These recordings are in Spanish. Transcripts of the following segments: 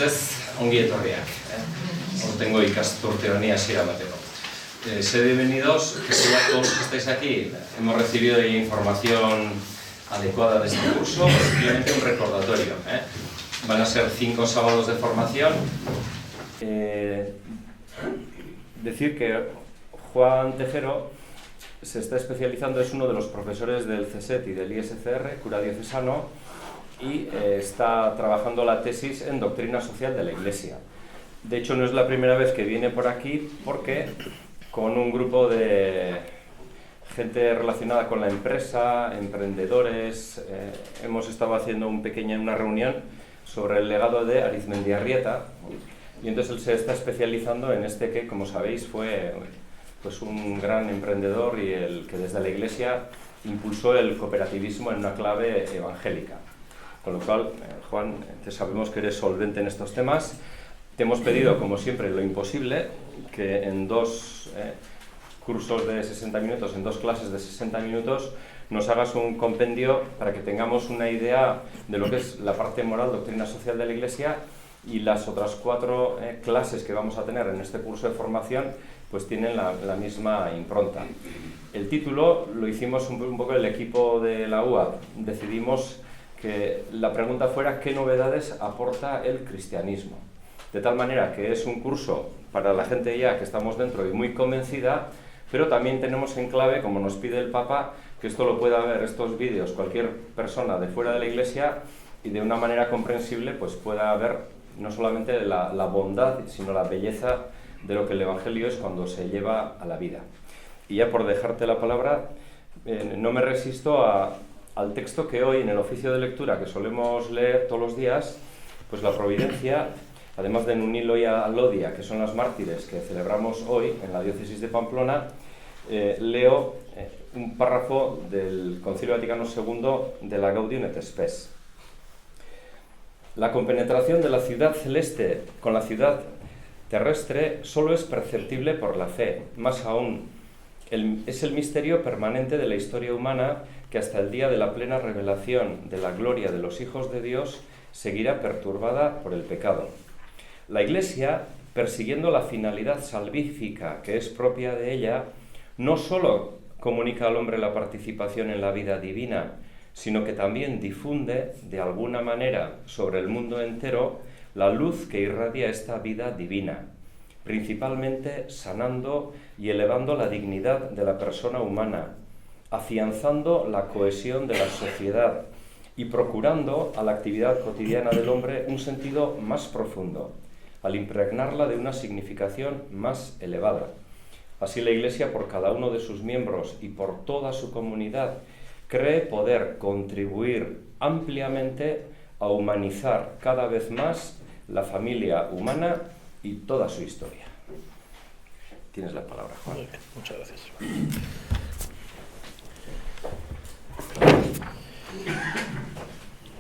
ustez, ongi etorriak. Tengo ikasturte honi hasiera emateko. Sed bienvenidos, que todos los que estáis aquí hemos recibido ya información adecuada de este curso, simplemente un recordatorio. Van a ser 5 sábados de formación. Decir que Juan Tejero se está especializando, es uno de los profesores del CSET y del ISCR, cura diocesano, y está trabajando la tesis en doctrina social de la Iglesia. De hecho, no es la primera vez que viene por aquí, porque con un grupo de gente relacionada con la empresa, emprendedores, hemos estado haciendo una reunión sobre el legado de Arizmendiarrieta, y entonces él se está especializando en este que, como sabéis, fue pues un gran emprendedor y el que desde la Iglesia impulsó el cooperativismo en una clave evangélica. Con lo cual, Juan, te sabemos que eres solvente en estos temas. Te hemos pedido, como siempre, lo imposible, que en 2 cursos de 60 minutos, en 2 clases de 60 minutos, nos hagas un compendio para que tengamos una idea de lo que es la parte moral, doctrina social de la Iglesia, y las otras 4 clases que vamos a tener en este curso de formación pues tienen la misma impronta. El título lo hicimos un poco el equipo de la UA. Decidimos que la pregunta fuera ¿qué novedades aporta el cristianismo? De tal manera que es un curso para la gente ya que estamos dentro y muy convencida, pero también tenemos en clave, como nos pide el Papa, que esto lo pueda ver, estos vídeos, cualquier persona de fuera de la Iglesia y de una manera comprensible pues pueda ver no solamente la bondad, sino la belleza de lo que el Evangelio es cuando se lleva a la vida. Y ya por dejarte la palabra, no me resisto al texto que hoy en el oficio de lectura que solemos leer todos los días, pues la providencia, además de Nunilo y Alodia, que son las mártires que celebramos hoy en la diócesis de Pamplona, leo un párrafo del Concilio Vaticano II de la Gaudium et Spes. La compenetración de la ciudad celeste con la ciudad terrestre solo es perceptible por la fe. Más aún, es el misterio permanente de la historia humana que hasta el día de la plena revelación de la gloria de los hijos de Dios seguirá perturbada por el pecado. La Iglesia, persiguiendo la finalidad salvífica que es propia de ella, no solo comunica al hombre la participación en la vida divina, sino que también difunde, de alguna manera, sobre el mundo entero, la luz que irradia esta vida divina, principalmente sanando y elevando la dignidad de la persona humana, afianzando la cohesión de la sociedad y procurando a la actividad cotidiana del hombre un sentido más profundo, al impregnarla de una significación más elevada. Así la Iglesia, por cada uno de sus miembros y por toda su comunidad, cree poder contribuir ampliamente a humanizar cada vez más la familia humana y toda su historia. Tienes la palabra, Juan. Muy bien, muchas gracias.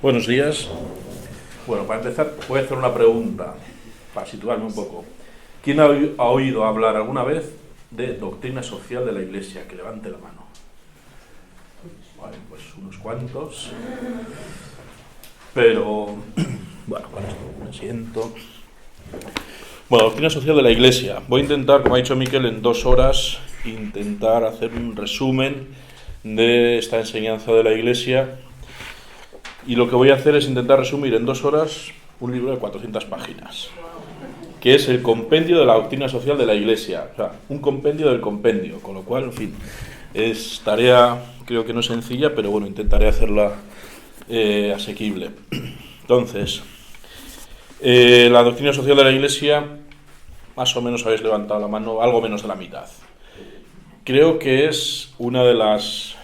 Buenos días. Bueno, para empezar voy a hacer una pregunta, para situarme un poco. ¿Quién ha oído hablar alguna vez de doctrina social de la Iglesia? Que levante la mano. Vale, pues unos cuantos. Pero, bueno, con esto me siento. Bueno, doctrina social de la Iglesia. Voy a intentar, como ha dicho Miquel, en 2 horas, intentar hacer un resumen de esta enseñanza de la Iglesia. Y lo que voy a hacer es intentar resumir en 2 horas un libro de 400 páginas, que es el compendio de la doctrina social de la Iglesia. O sea, un compendio del compendio, con lo cual, en fin, es tarea, creo que no sencilla, pero bueno, intentaré hacerla asequible. Entonces, la doctrina social de la Iglesia, más o menos habéis levantado la mano, algo menos de la mitad. Creo que es uno de los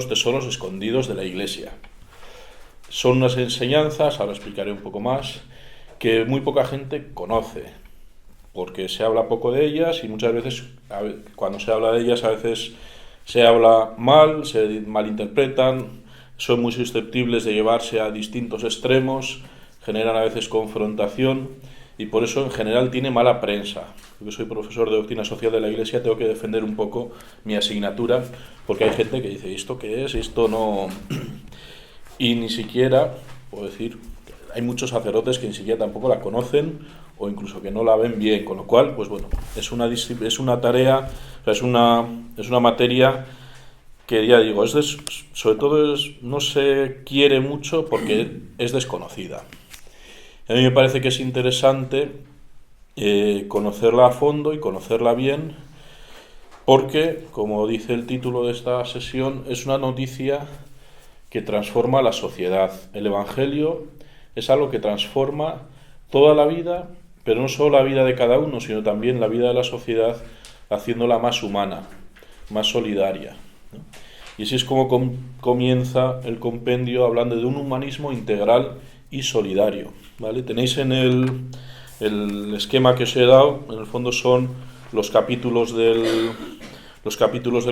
tesoros escondidos de la Iglesia. Son unas enseñanzas, ahora explicaré un poco más, que muy poca gente conoce, porque se habla poco de ellas y muchas veces, cuando se habla de ellas, a veces se habla mal, se malinterpretan, son muy susceptibles de llevarse a distintos extremos, generan a veces confrontación y por eso en general tiene mala prensa. Yo soy profesor de doctrina social de la Iglesia, tengo que defender un poco mi asignatura, porque hay gente que dice, ¿esto qué es? Esto no... Y ni siquiera, puedo decir, hay muchos sacerdotes que ni siquiera tampoco la conocen o incluso que no la ven bien, con lo cual, pues bueno, es una tarea, o sea, es una materia que ya digo, sobre todo no se quiere mucho porque es desconocida. A mí me parece que es interesante conocerla a fondo y conocerla bien, porque, como dice el título de esta sesión, es una noticia que transforma la sociedad. El Evangelio es algo que transforma toda la vida, pero no solo la vida de cada uno, sino también la vida de la sociedad, haciéndola más humana, más solidaria, ¿no? Y así es como comienza el compendio, hablando de un humanismo integral y solidario, ¿vale? Tenéis en el esquema que os he dado, en el fondo son los capítulos del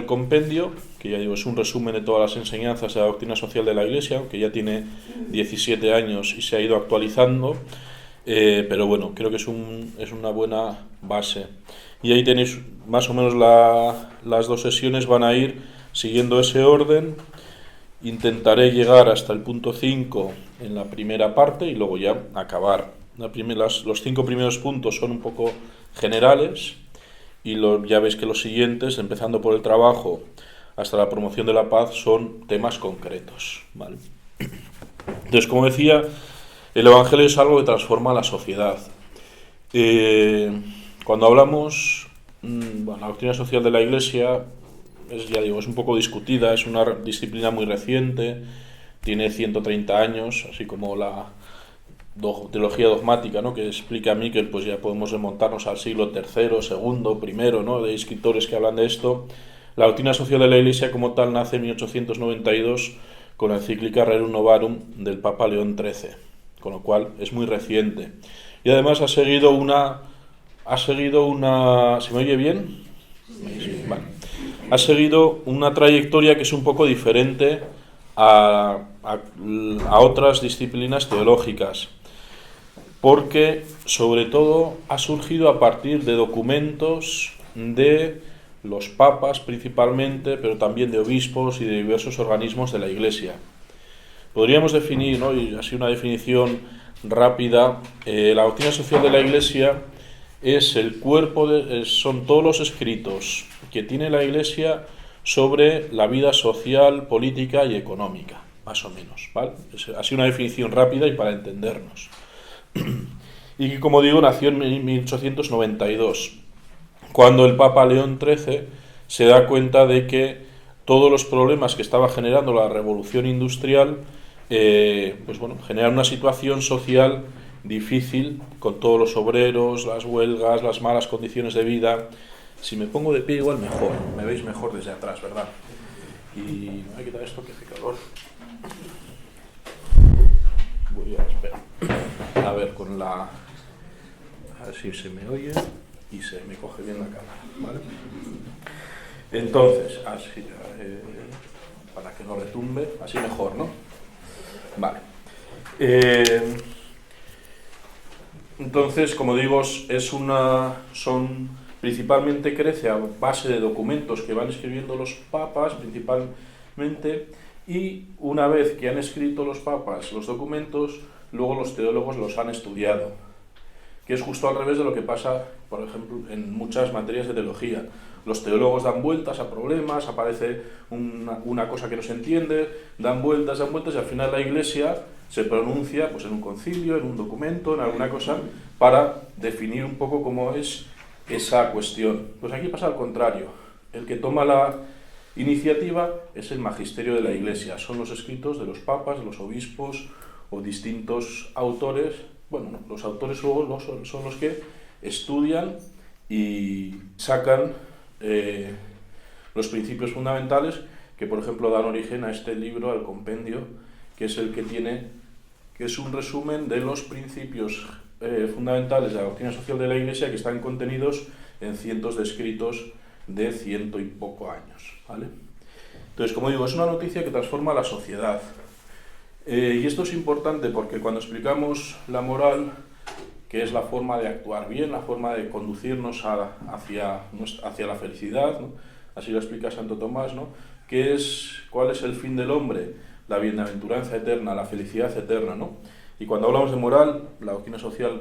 compendio, que ya digo, es un resumen de todas las enseñanzas de la doctrina social de la Iglesia, aunque ya tiene 17 años y se ha ido actualizando, pero bueno, creo que es una buena base. Y ahí tenéis más o menos las dos sesiones, van a ir siguiendo ese orden. Intentaré llegar hasta el punto 5 en la primera parte y luego ya acabar. Los 5 primeros puntos son un poco generales y ya veis que los siguientes, empezando por el trabajo hasta la promoción de la paz, son temas concretos, ¿vale? Entonces, como decía, el Evangelio es algo que transforma la sociedad. Cuando hablamos, la doctrina social de la Iglesia es un poco discutida, es una disciplina muy reciente, tiene 130 años, así como la teología dogmática, ¿no?, que explica a mí que pues ya podemos remontarnos al siglo III, II, I, ¿no?, de escritores que hablan de esto. La doctrina social de la Iglesia como tal nace en 1892 con la encíclica Rerum Novarum del Papa León XIII, con lo cual es muy reciente. Y además ha seguido una... ¿Se me oye bien? Sí, vale. Ha seguido una trayectoria que es un poco diferente a otras disciplinas teológicas, porque sobre todo ha surgido a partir de documentos de los papas principalmente, pero también de obispos y de diversos organismos de la Iglesia. Podríamos definir, ¿no?, y así una definición rápida, la doctrina social de la Iglesia es el cuerpo, son todos los escritos que tiene la Iglesia sobre la vida social, política y económica, más o menos, ¿vale? Es así una definición rápida y para entendernos. Y que, como digo, nació en 1892, cuando el Papa León XIII se da cuenta de que todos los problemas que estaba generando la revolución industrial, generan una situación social difícil, con todos los obreros, las huelgas, las malas condiciones de vida. Si me pongo de pie igual mejor, me veis mejor desde atrás, ¿verdad? Y me voy a quitar esto que hace calor. Voy a esperar. A ver, a ver si se me oye y se me coge bien la cámara, ¿vale? Entonces, así, para que no retumbe, así mejor, ¿no? Vale. Entonces, como digo, principalmente crece a base de documentos que van escribiendo los papas, principalmente, y una vez que han escrito los papas los documentos, luego los teólogos los han estudiado, que es justo al revés de lo que pasa, por ejemplo, en muchas materias de teología. Los teólogos dan vueltas a problemas, aparece una cosa que no se entiende, dan vueltas y al final la Iglesia se pronuncia pues en un concilio, en un documento, en alguna cosa, para definir un poco cómo es esa cuestión. Pues aquí pasa al contrario. El que toma la iniciativa es el magisterio de la Iglesia, son los escritos de los papas, de los obispos o distintos autores. Bueno, no, los autores luego son los que estudian y sacan los principios fundamentales que, por ejemplo, dan origen a este libro, al compendio, que es el que es un resumen de los principios fundamentales de la doctrina social de la Iglesia, que están contenidos en cientos de escritos de 100 y poco años, ¿vale? Entonces, como digo, es una noticia que transforma la sociedad. Y esto es importante porque cuando explicamos la moral, que es la forma de actuar bien, la forma de conducirnos hacia la felicidad, ¿no?, así lo explica Santo Tomás, ¿no?, ¿cuál es el fin del hombre? La bienaventuranza eterna, la felicidad eterna, ¿no? Y cuando hablamos de moral, la doctrina social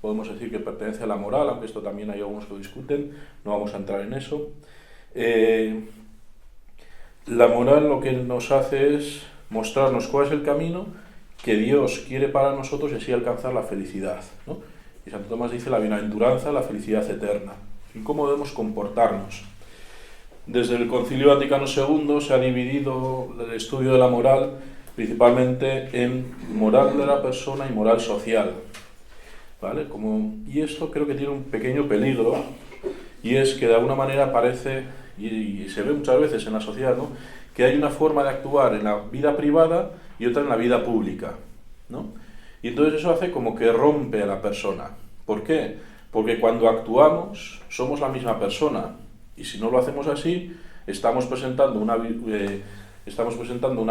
podemos decir que pertenece a la moral, aunque esto también hay algunos que lo discuten, no vamos a entrar en eso. La moral lo que nos hace es mostrarnos cuál es el camino que Dios quiere para nosotros y así alcanzar la felicidad, ¿no? Y Santo Tomás dice la bienaventuranza, la felicidad eterna. ¿Y cómo debemos comportarnos? Desde el Concilio Vaticano II se ha dividido el estudio de la moral principalmente en moral de la persona y moral social, ¿vale? Y esto creo que tiene un pequeño peligro, y es que de alguna manera parece, y se ve muchas veces en la sociedad, ¿no?, que hay una forma de actuar en la vida privada y otra en la vida pública, ¿no? Y entonces eso hace como que rompe a la persona. ¿Por qué? Porque cuando actuamos somos la misma persona, y si no lo hacemos así, estamos presentando una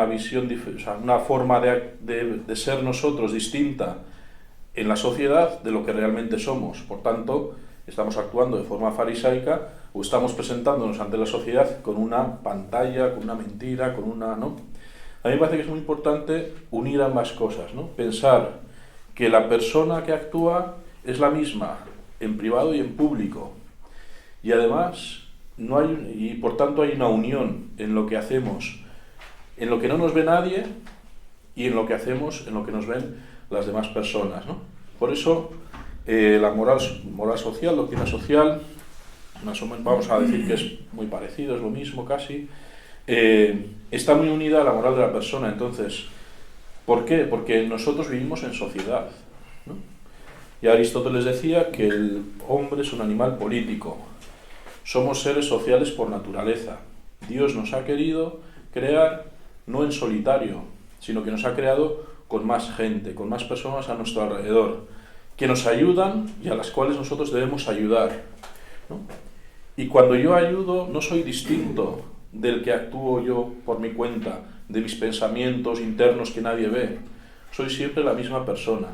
visión, o sea, una forma de ser nosotros distinta en la sociedad de lo que realmente somos. Por tanto, estamos actuando de forma farisaica o estamos presentándonos ante la sociedad con una pantalla, con una mentira, con una... ¿no? A mí me parece que es muy importante unir ambas cosas, ¿no? Pensar que la persona que actúa es la misma en privado y en público. Y además, y por tanto hay una unión en lo que hacemos, en lo que no nos ve nadie, y en lo que hacemos, en lo que nos ven las demás personas, ¿no? Por eso, la moral social, doctrina social, vamos a decir que es muy parecido, es lo mismo casi, está muy unida a la moral de la persona. Entonces, ¿por qué? Porque nosotros vivimos en sociedad, ¿no? Y Aristóteles decía que el hombre es un animal político. Somos seres sociales por naturaleza. Dios nos ha querido crear no en solitario, sino que nos ha creado con más gente, con más personas a nuestro alrededor, que nos ayudan y a las cuales nosotros debemos ayudar, ¿no? Y cuando yo ayudo, no soy distinto del que actúo yo por mi cuenta, de mis pensamientos internos que nadie ve. Soy siempre la misma persona.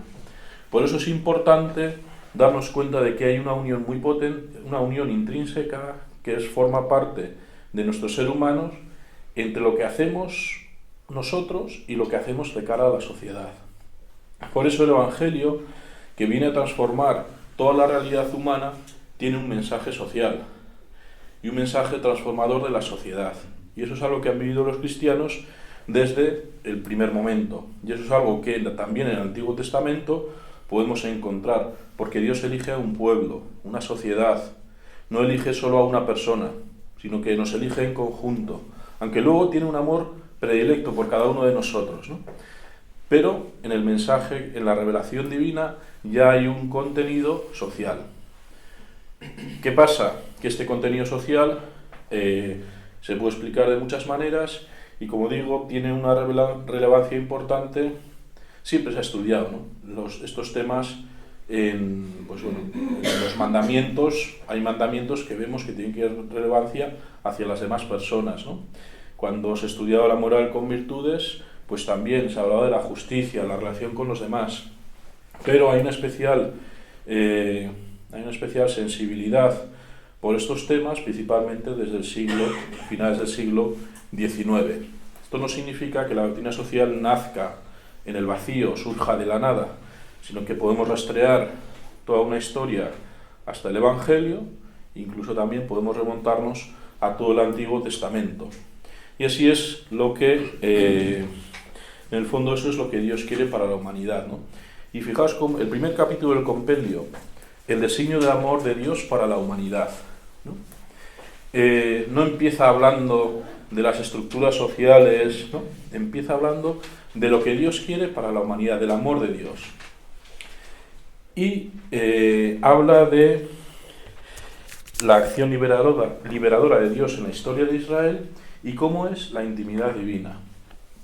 Por eso es importante darnos cuenta de que hay una unión muy potente, una unión intrínseca que forma parte de nuestro ser humano entre lo que hacemos nosotros y lo que hacemos de cara a la sociedad. Por eso el Evangelio, que viene a transformar toda la realidad humana, tiene un mensaje social y un mensaje transformador de la sociedad. Y eso es algo que han vivido los cristianos desde el primer momento. Y eso es algo que también en el Antiguo Testamento podemos encontrar, porque Dios elige a un pueblo, una sociedad. No elige solo a una persona, sino que nos elige en conjunto, aunque luego tiene un amor predilecto por cada uno de nosotros, ¿no? Pero en el mensaje, en la revelación divina, ya hay un contenido social. ¿Qué pasa? Que este contenido social se puede explicar de muchas maneras y, como digo, tiene una relevancia importante. Siempre se ha estudiado, ¿no?, estos temas en los mandamientos. Hay mandamientos que vemos que tienen que tener relevancia hacia las demás personas, ¿no? Cuando se estudiaba la moral con virtudes, pues también se hablaba de la justicia, la relación con los demás. Pero hay una especial sensibilidad por estos temas, principalmente desde finales del siglo XIX. Esto no significa que la doctrina social nazca en el vacío, surja de la nada, sino que podemos rastrear toda una historia hasta el Evangelio, incluso también podemos remontarnos a todo el Antiguo Testamento. Y así es lo que, en el fondo, eso es lo que Dios quiere para la humanidad, ¿no? Y fijaos cómo el primer capítulo del compendio, el designio de amor de Dios para la humanidad, ¿no? No empieza hablando de las estructuras sociales, ¿no? Empieza hablando de lo que Dios quiere para la humanidad, del amor de Dios. Y habla de la acción liberadora de Dios en la historia de Israel y cómo es la intimidad divina.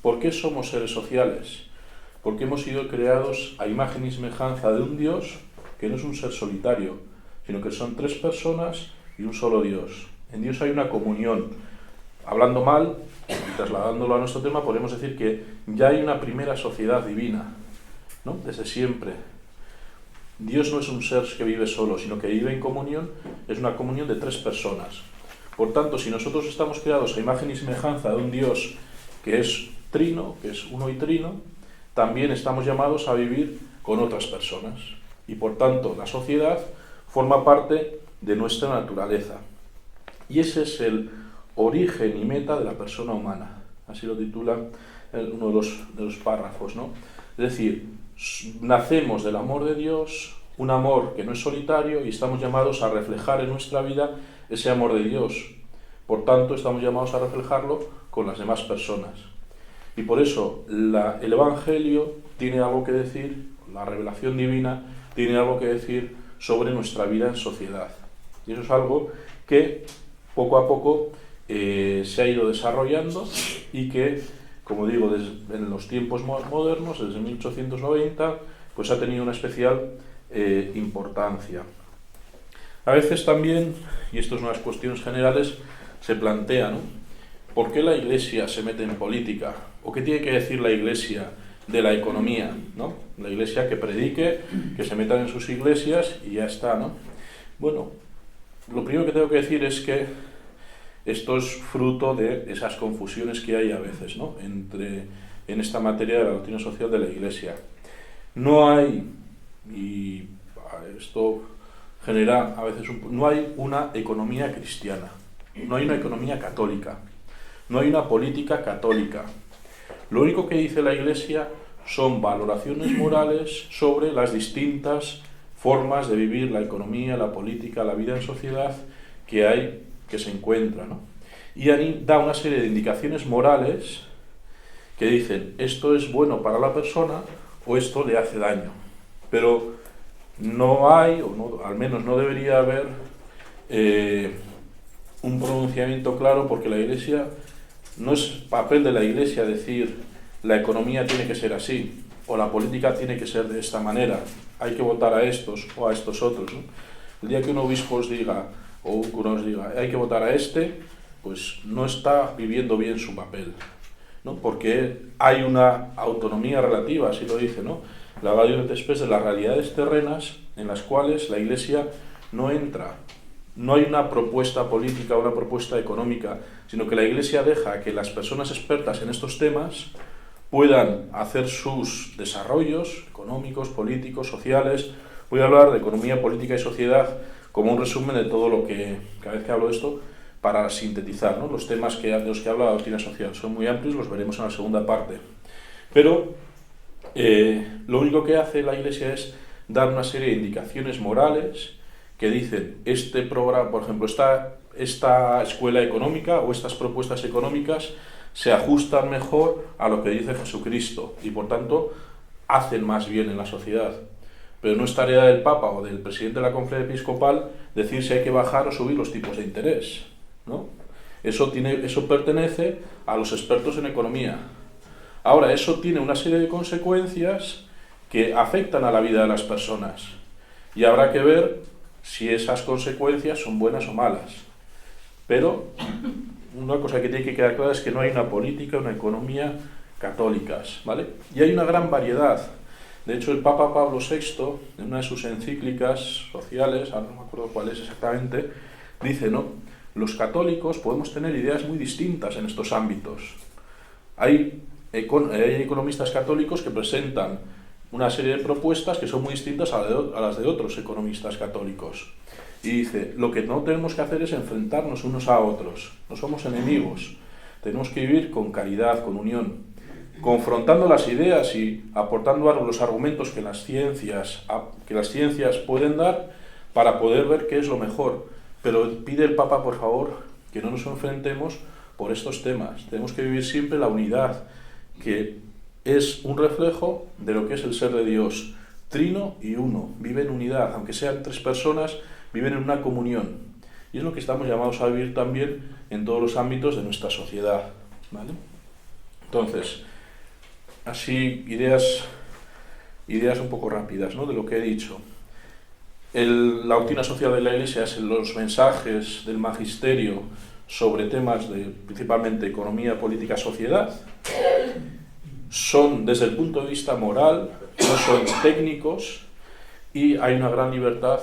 ¿Por qué somos seres sociales? Porque hemos sido creados a imagen y semejanza de un Dios que no es un ser solitario, sino que son tres personas y un solo Dios. En Dios hay una comunión. Hablando mal, y trasladándolo a nuestro tema, podemos decir que ya hay una primera sociedad divina, ¿no? Desde siempre. Dios no es un ser que vive solo, sino que vive en comunión, es una comunión de tres personas. Por tanto, si nosotros estamos creados a imagen y semejanza de un Dios que es trino, que es uno y trino, también estamos llamados a vivir con otras personas. Y por tanto, la sociedad forma parte de nuestra naturaleza. Y ese es el origen y meta de la persona humana. Así lo titula uno de los párrafos, ¿no? Es decir, nacemos del amor de Dios, un amor que no es solitario, y estamos llamados a reflejar en nuestra vida ese amor de Dios. Por tanto, estamos llamados a reflejarlo con las demás personas. Y por eso el Evangelio tiene algo que decir, la revelación divina tiene algo que decir sobre nuestra vida en sociedad. Y eso es algo que poco a poco se ha ido desarrollando y que, como digo, en los tiempos modernos, desde 1890, pues ha tenido una especial importancia. A veces también, y esto es una de las cuestiones generales, se plantea, ¿no? ¿Por qué la Iglesia se mete en política? ¿O qué tiene que decir la Iglesia de la economía, ¿no? La Iglesia que predique, que se metan en sus iglesias y ya está, ¿no? Bueno, lo primero que tengo que decir es que esto es fruto de esas confusiones que hay a veces, ¿no? En esta materia de la doctrina social de la Iglesia. No hay, y esto genera a veces no hay una economía cristiana, no hay una economía católica, no hay una política católica. Lo único que dice la Iglesia son valoraciones morales sobre las distintas formas de vivir la economía, la política, la vida en sociedad que se encuentra, ¿no? Y ahí da una serie de indicaciones morales que dicen esto es bueno para la persona o esto le hace daño. Pero no hay, o no, al menos no debería haber un pronunciamiento claro, porque la Iglesia, no es papel de la Iglesia decir la economía tiene que ser así o la política tiene que ser de esta manera, hay que votar a estos o a estos otros, ¿no? El día que un obispo os diga o un cura os diga hay que votar a este, pues no está viviendo bien su papel, ¿no? Porque hay una autonomía relativa, así lo dice, ¿no? La Gaudium et Spes de las realidades terrenas en las cuales la Iglesia no entra. No hay una propuesta política o una propuesta económica, sino que la Iglesia deja que las personas expertas en estos temas puedan hacer sus desarrollos económicos, políticos, sociales. Voy a hablar de economía, política y sociedad como un resumen de todo lo que, cada vez que hablo de esto, para sintetizar, ¿no? Los temas de los que habla la doctrina social. Son muy amplios, los veremos en la segunda parte. Pero lo único que hace la Iglesia es dar una serie de indicaciones morales que dicen, este programa, por ejemplo, esta escuela económica o estas propuestas económicas se ajustan mejor a lo que dice Jesucristo y, por tanto, hacen más bien en la sociedad. Pero no es tarea del Papa o del presidente de la Conferencia Episcopal decir si hay que bajar o subir los tipos de interés, ¿no? Eso pertenece a los expertos en economía. Ahora, eso tiene una serie de consecuencias que afectan a la vida de las personas y habrá que ver si esas consecuencias son buenas o malas. Pero una cosa que tiene que quedar clara es que no hay una política, una economía católicas, ¿vale? Y hay una gran variedad. De hecho, el Papa Pablo VI, en una de sus encíclicas sociales, ahora no me acuerdo cuál es exactamente, dice, ¿no? Los católicos podemos tener ideas muy distintas en estos ámbitos. Hay economistas católicos que presentan una serie de propuestas que son muy distintas a las de otros economistas católicos. Y dice, lo que no tenemos que hacer es enfrentarnos unos a otros. No somos enemigos. Tenemos que vivir con caridad, con unión, confrontando las ideas y aportando los argumentos que las ciencias pueden dar para poder ver qué es lo mejor. Pero pide el Papa, por favor, que no nos enfrentemos por estos temas. Tenemos que vivir siempre la unidad, que es un reflejo de lo que es el ser de Dios, trino y uno. Vive en unidad, aunque sean tres personas, viven en una comunión. Y es lo que estamos llamados a vivir también en todos los ámbitos de nuestra sociedad, ¿vale? Entonces, así ideas un poco rápidas, ¿no?, de lo que he dicho. La doctrina social de la Iglesia es los mensajes del magisterio sobre temas de principalmente economía, política, sociedad. Son desde el punto de vista moral, no son técnicos, y hay una gran libertad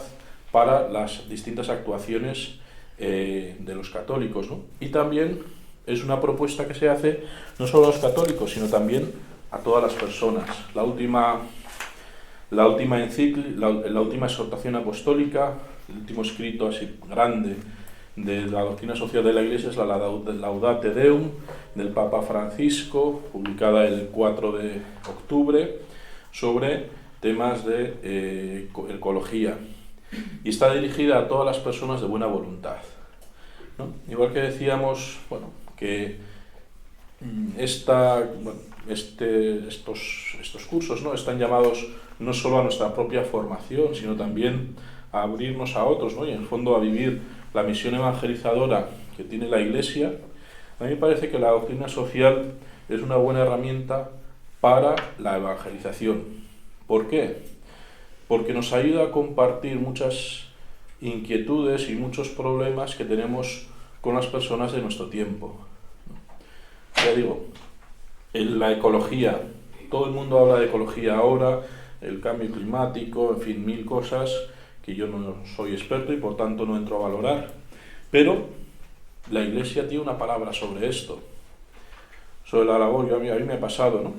para las distintas actuaciones de los católicos, ¿no? Y también es una propuesta que se hace no solo a los católicos, sino también a todas las personas. La última la última exhortación apostólica, el último escrito así grande de la doctrina social de la Iglesia es la Laudate Deum del Papa Francisco, publicada el 4 de octubre, sobre temas de ecología. Y está dirigida a todas las personas de buena voluntad, ¿no? Igual que decíamos, bueno, que estos cursos, ¿no?, están llamados no solo a nuestra propia formación, sino también a abrirnos a otros, ¿no?, y en el fondo a vivir la misión evangelizadora que tiene la Iglesia. A mí me parece que la doctrina social es una buena herramienta para la evangelización. ¿Por qué? Porque nos ayuda a compartir muchas inquietudes y muchos problemas que tenemos con las personas de nuestro tiempo. Ya digo, en la ecología, todo el mundo habla de ecología ahora, el cambio climático, en fin, 1000 cosas que yo no soy experto y por tanto no entro a valorar. Pero la Iglesia tiene una palabra sobre esto, sobre la labor. A mí me ha pasado, ¿no?,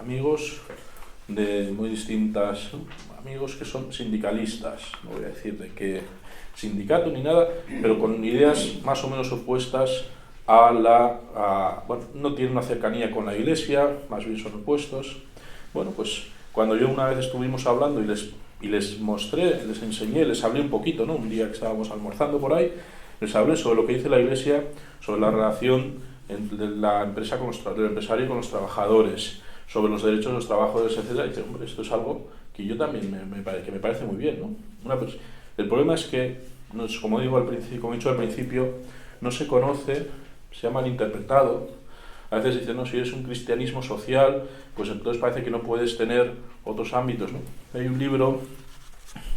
amigos de muy distintas, ¿no?, amigos que son sindicalistas, no voy a decir de qué sindicato ni nada, pero con ideas más o menos opuestas bueno, no tienen una cercanía con la Iglesia, más bien son opuestos. Bueno, pues cuando yo una vez estuvimos hablando y les mostré, les enseñé, les hablé un poquito, ¿no?, un día que estábamos almorzando por ahí, les hablé sobre lo que dice la Iglesia, sobre la relación de la empresa del empresario con los trabajadores, sobre los derechos de los trabajadores, etc. Y dice, hombre, esto es algo que yo también me parece muy bien, ¿no? El problema es que, como digo al principio, como he dicho al principio, no se conoce, se ha malinterpretado. A veces dicen, no, si eres un cristianismo social, pues entonces parece que no puedes tener otros ámbitos, ¿no? Hay un libro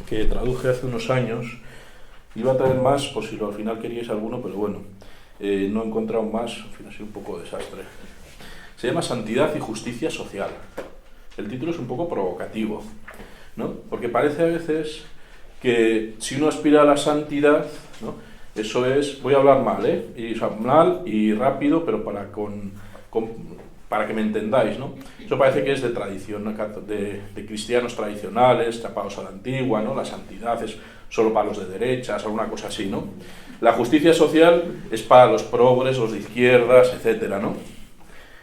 que traduje hace unos años, iba a traer más por si al final queríais alguno, pero bueno, no he encontrado más, en fin, ha sido un poco desastre. Se llama Santidad y Justicia Social. El título es un poco provocativo, ¿no?, porque parece a veces que si uno aspira a la santidad, ¿no?, eso es, voy a hablar mal, mal y rápido, pero para que me entendáis, ¿no? Eso parece que es de tradición, ¿no?, de cristianos tradicionales, tapados a la antigua, ¿no? La santidad es solo para los de derechas, alguna cosa así, ¿no? La justicia social es para los progres, los de izquierdas, etcétera, ¿no?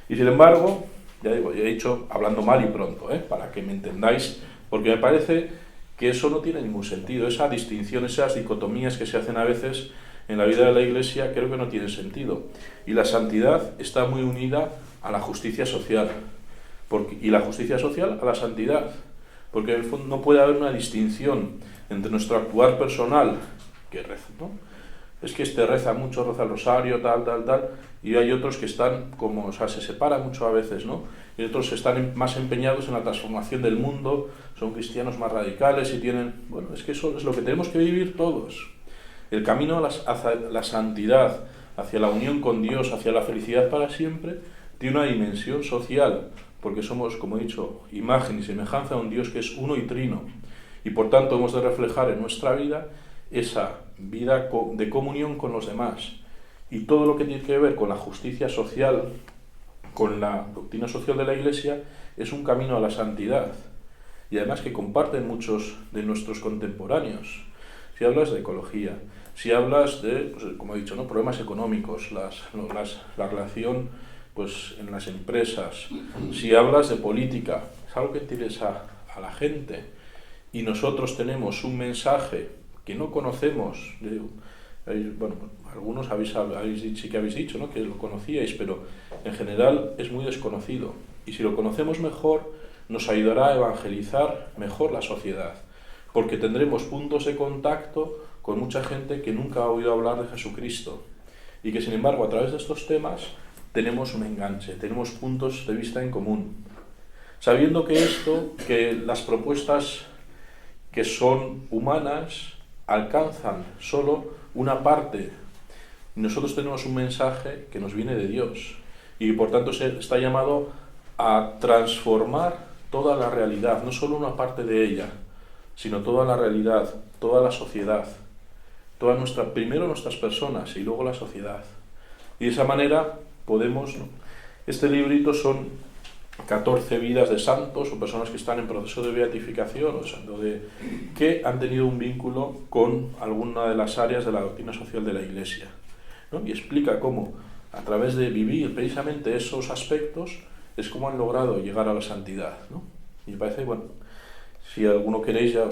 Y sin embargo, ya digo, ya he dicho hablando mal y pronto, para que me entendáis, porque me parece que eso no tiene ningún sentido. Esa distinción, esas dicotomías que se hacen a veces en la vida de la Iglesia, creo que no tienen sentido. Y la santidad está muy unida a la justicia social, y la justicia social a la santidad, porque en el fondo no puede haber una distinción entre nuestro actuar personal, que reza, ¿no?, es que reza mucho, reza el rosario, tal, y hay otros que están como, o sea, se separan mucho a veces, ¿no?, y otros están más empeñados en la transformación del mundo, son cristianos más radicales y tienen, bueno, es que eso es lo que tenemos que vivir todos. El camino hacia la santidad, hacia la unión con Dios, hacia la felicidad para siempre, tiene una dimensión social, porque somos, como he dicho, imagen y semejanza de un Dios que es uno y trino, y por tanto hemos de reflejar en nuestra vida esa vida de comunión con los demás. Y todo lo que tiene que ver con la justicia social, con la doctrina social de la Iglesia, es un camino a la santidad, y además que comparten muchos de nuestros contemporáneos. Si hablas de ecología, si hablas de, pues, como he dicho, ¿no?, problemas económicos, la relación, pues, en las empresas, si hablas de política, es algo que interesa a la gente, y nosotros tenemos un mensaje que no conocemos. Bueno, algunos sí que habéis dicho, ¿no?, que lo conocíais, pero en general es muy desconocido, y si lo conocemos mejor nos ayudará a evangelizar mejor la sociedad, porque tendremos puntos de contacto con mucha gente que nunca ha oído hablar de Jesucristo, y que sin embargo a través de estos temas tenemos un enganche, tenemos puntos de vista en común, sabiendo que las propuestas que son humanas alcanzan solo una parte. Nosotros tenemos un mensaje que nos viene de Dios, y por tanto se está llamado a transformar toda la realidad, no solo una parte de ella, sino toda la realidad, toda la sociedad, primero nuestras personas y luego la sociedad. Y de esa manera podemos, ¿no? Este librito son 14 vidas de santos o personas que están en proceso de beatificación que han tenido un vínculo con alguna de las áreas de la doctrina social de la Iglesia, ¿no? Y explica cómo a través de vivir precisamente esos aspectos es como han logrado llegar a la santidad, ¿no? Y me parece, bueno, si alguno queréis ya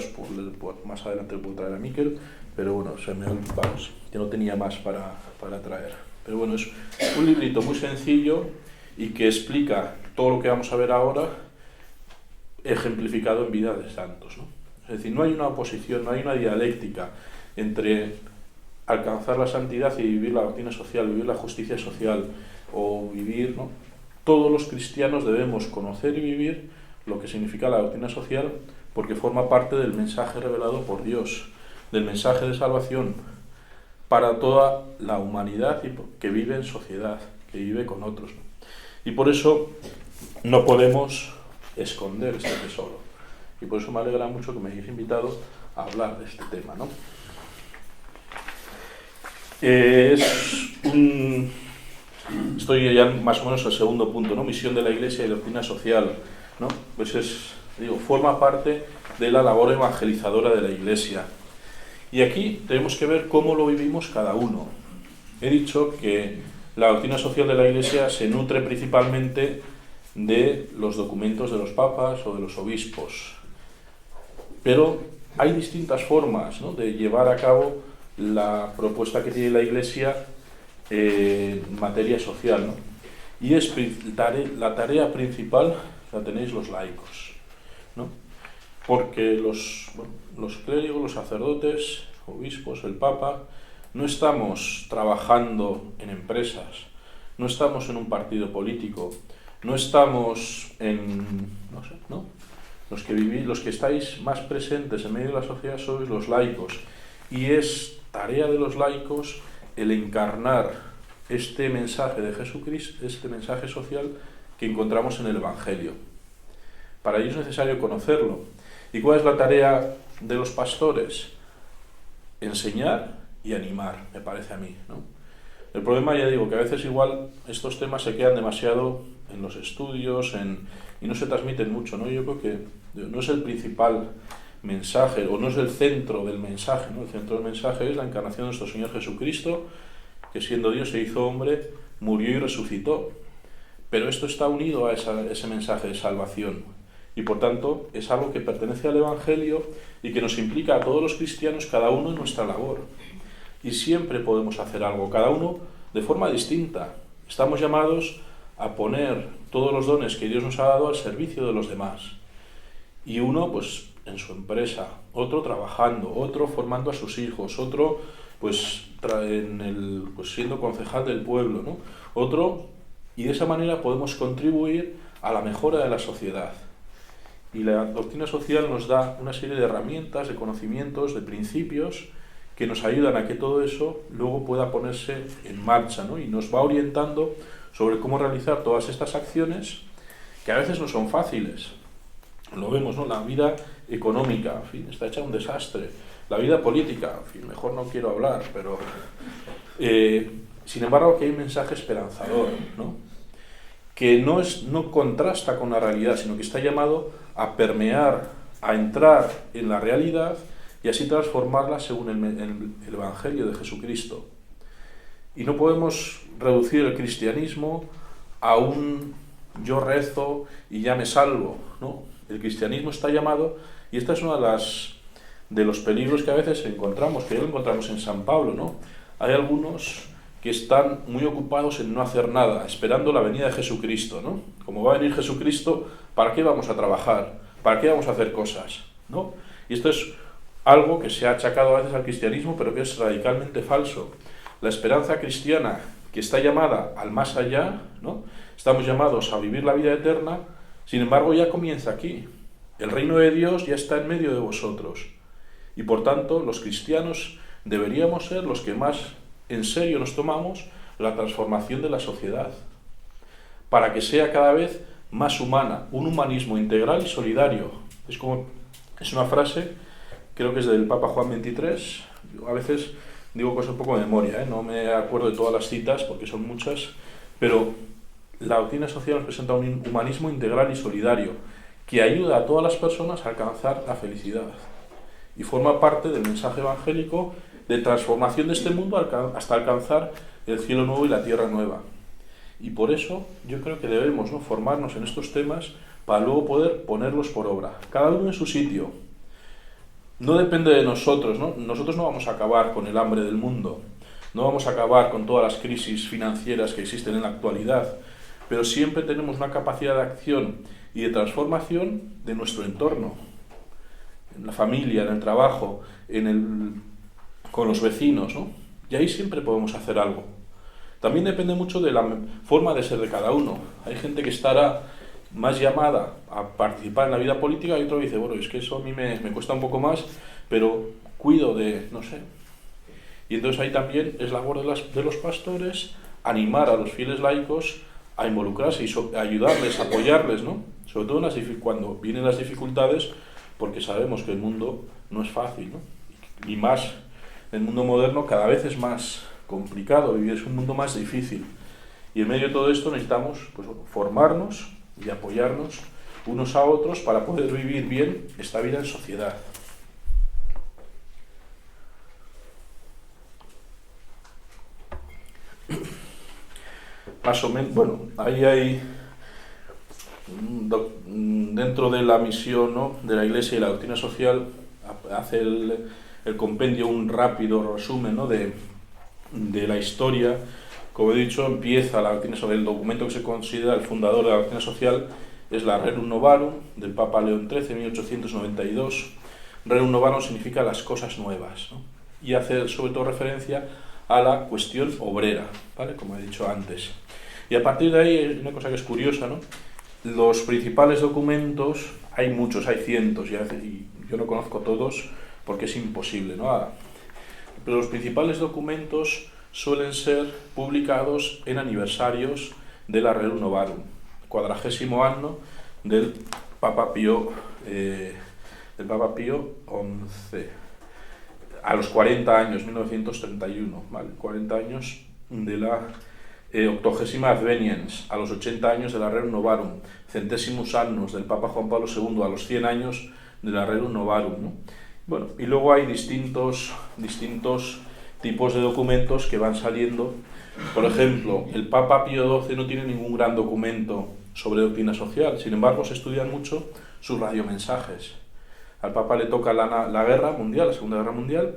más adelante puedo traer a Miquel, pero bueno, vamos, que no tenía más para traer. Pero bueno, es un librito muy sencillo y que explica todo lo que vamos a ver ahora ejemplificado en vida de santos, ¿no? Es decir, no hay una oposición, no hay una dialéctica entre alcanzar la santidad y vivir la doctrina social, vivir la justicia social o vivir, ¿no? Todos los cristianos debemos conocer y vivir lo que significa la doctrina social porque forma parte del mensaje revelado por Dios, del mensaje de salvación para toda la humanidad que vive en sociedad, que vive con otros, ¿no? Y por eso no podemos esconder este tesoro. Y por eso me alegra mucho que me hayáis invitado a hablar de este tema, ¿no? Estoy ya más o menos en el segundo punto, ¿no? Misión de la Iglesia y doctrina social, ¿no? Pues forma parte de la labor evangelizadora de la Iglesia. Y aquí tenemos que ver cómo lo vivimos cada uno. He dicho que la doctrina social de la Iglesia se nutre principalmente de los documentos de los papas o de los obispos. Pero hay distintas formas, ¿no?, de llevar a cabo la propuesta que tiene la Iglesia en materia social, ¿no? Y la tarea principal la tenéis los laicos, ¿no? Porque los clérigos, los sacerdotes, obispos, el papa, no estamos trabajando en empresas, no estamos en un partido político, no estamos en, no sé, ¿no? Los que estáis más presentes en medio de la sociedad sois los laicos, y es tarea de los laicos el encarnar este mensaje de Jesucristo, este mensaje social que encontramos en el Evangelio. Para ello es necesario conocerlo. ¿Y cuál es la tarea de los pastores? Enseñar y animar, me parece a mí, ¿no? El problema, ya digo, que a veces igual estos temas se quedan demasiado en los estudios y no se transmiten mucho, ¿no? Yo creo que no es el principal mensaje, o no es el centro del mensaje, ¿no? El centro del mensaje es la encarnación de nuestro Señor Jesucristo, que siendo Dios se hizo hombre, murió y resucitó. Pero esto está unido a ese mensaje de salvación. Y por tanto es algo que pertenece al Evangelio y que nos implica a todos los cristianos, cada uno en nuestra labor. Y siempre podemos hacer algo, cada uno de forma distinta. Estamos llamados a poner todos los dones que Dios nos ha dado al servicio de los demás. Y uno, pues, en su empresa, otro trabajando, otro formando a sus hijos, otro, pues, siendo concejal del pueblo, ¿no? Otro, y de esa manera podemos contribuir a la mejora de la sociedad. Y la doctrina social nos da una serie de herramientas, de conocimientos, de principios que nos ayudan a que todo eso luego pueda ponerse en marcha, ¿no? Y nos va orientando sobre cómo realizar todas estas acciones que a veces no son fáciles. Lo vemos, ¿no? La vida económica, en fin, está hecha un desastre. La vida política, en fin, mejor no quiero hablar, pero sin embargo aquí hay un mensaje esperanzador, ¿no? Que no contrasta con la realidad, sino que está llamado a permear, a entrar en la realidad y así transformarla según el Evangelio de Jesucristo. Y no podemos reducir el cristianismo a un yo rezo y ya me salvo, ¿no? El cristianismo está llamado, y esta es una de los peligros que a veces encontramos, que ya lo encontramos en San Pablo, ¿no? Hay algunos que están muy ocupados en no hacer nada, esperando la venida de Jesucristo, ¿no? Como va a venir Jesucristo, ¿para qué vamos a trabajar? ¿Para qué vamos a hacer cosas? ¿No? Y esto es algo que se ha achacado a veces al cristianismo, pero que es radicalmente falso. La esperanza cristiana, que está llamada al más allá, ¿no? Estamos llamados a vivir la vida eterna, sin embargo ya comienza aquí. El reino de Dios ya está en medio de vosotros. Y por tanto, los cristianos deberíamos ser los que más en serio nos tomamos la transformación de la sociedad, para que sea cada vez más humana, un humanismo integral y solidario. Es una frase, creo que es del Papa Juan XXIII, a veces digo cosas un poco de memoria, no me acuerdo de todas las citas porque son muchas, pero la doctrina social nos presenta un humanismo integral y solidario que ayuda a todas las personas a alcanzar la felicidad y forma parte del mensaje evangélico de transformación de este mundo hasta alcanzar el cielo nuevo y la tierra nueva. Y por eso yo creo que debemos, ¿no?, formarnos en estos temas para luego poder ponerlos por obra, cada uno en su sitio. No depende de nosotros, ¿no? Nosotros no vamos a acabar con el hambre del mundo, no vamos a acabar con todas las crisis financieras que existen en la actualidad, pero siempre tenemos una capacidad de acción y de transformación de nuestro entorno, en la familia, en el trabajo, con los vecinos, ¿no? Y ahí siempre podemos hacer algo. También depende mucho de la forma de ser de cada uno. Hay gente que estará más llamada a participar en la vida política y otro dice, bueno, es que eso a mí me cuesta un poco más, pero cuido de, no sé. Y entonces ahí también es labor de los pastores animar a los fieles laicos a involucrarse y ayudarles, apoyarles, ¿no? Sobre todo cuando vienen las dificultades, porque sabemos que el mundo no es fácil, ¿no? Y más, el mundo moderno cada vez es más complicado vivir, es un mundo más difícil. Y en medio de todo esto necesitamos, pues, formarnos y apoyarnos unos a otros para poder vivir bien esta vida en sociedad. Más o menos, bueno, ahí hay, dentro de la misión, ¿no?, de la Iglesia y la doctrina social, hace el compendio un rápido resumen, ¿no?, de la historia. Como he dicho, empieza la doctrina social, el documento que se considera el fundador de la doctrina social es la Rerum Novarum del Papa León XIII, 1892. Rerum Novarum significa las cosas nuevas, ¿no?, y hace sobre todo referencia a la cuestión obrera, ¿vale?, como he dicho antes. Y a partir de ahí hay una cosa que es curiosa, ¿no? Los principales documentos, hay muchos, hay cientos, y yo no conozco todos porque es imposible, ¿no? Pero los principales documentos suelen ser publicados en aniversarios de la Rerum Novarum, 40º año del Papa Pío XI, a los 40 años, 1931, ¿vale? 40 años de la 80ª Adveniens, a los 80 años de la Rerum Novarum, centésimos annos del Papa Juan Pablo II, a los 100 años de la Rerum Novarum, ¿no? Bueno, y luego hay distintos tipos de documentos que van saliendo. Por ejemplo, el Papa Pío XII no tiene ningún gran documento sobre doctrina social, sin embargo se estudian mucho sus radiomensajes. Al Papa le toca la guerra mundial, la Segunda Guerra Mundial,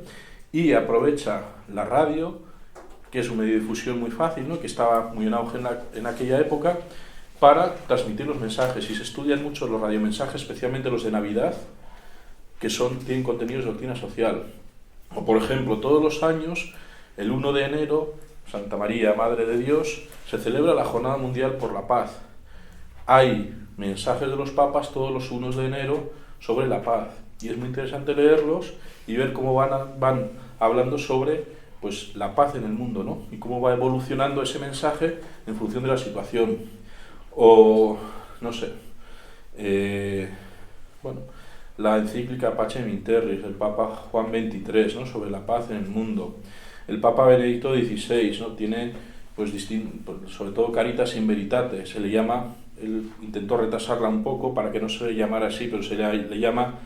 y aprovecha la radio, que es un medio de difusión muy fácil, ¿no?, que estaba muy en auge en aquella época, para transmitir los mensajes. Y se estudian mucho los radiomensajes, especialmente los de Navidad, que tienen contenidos de doctrina social. O, por ejemplo, todos los años, el 1 de enero, Santa María, Madre de Dios, se celebra la Jornada Mundial por la Paz. Hay mensajes de los papas todos los 1 de enero sobre la paz. Y es muy interesante leerlos y ver cómo van hablando sobre, pues, la paz en el mundo, ¿no?, y cómo va evolucionando ese mensaje en función de la situación. O, no sé, la encíclica Pacem in Terris del Papa Juan XXIII, ¿no?, sobre la paz en el mundo. El Papa Benedicto XVI, ¿no?, tiene, pues, sobre todo Caritas in Veritate, se le llama, él intentó retrasarla un poco para que no se le llamara así, pero se le llama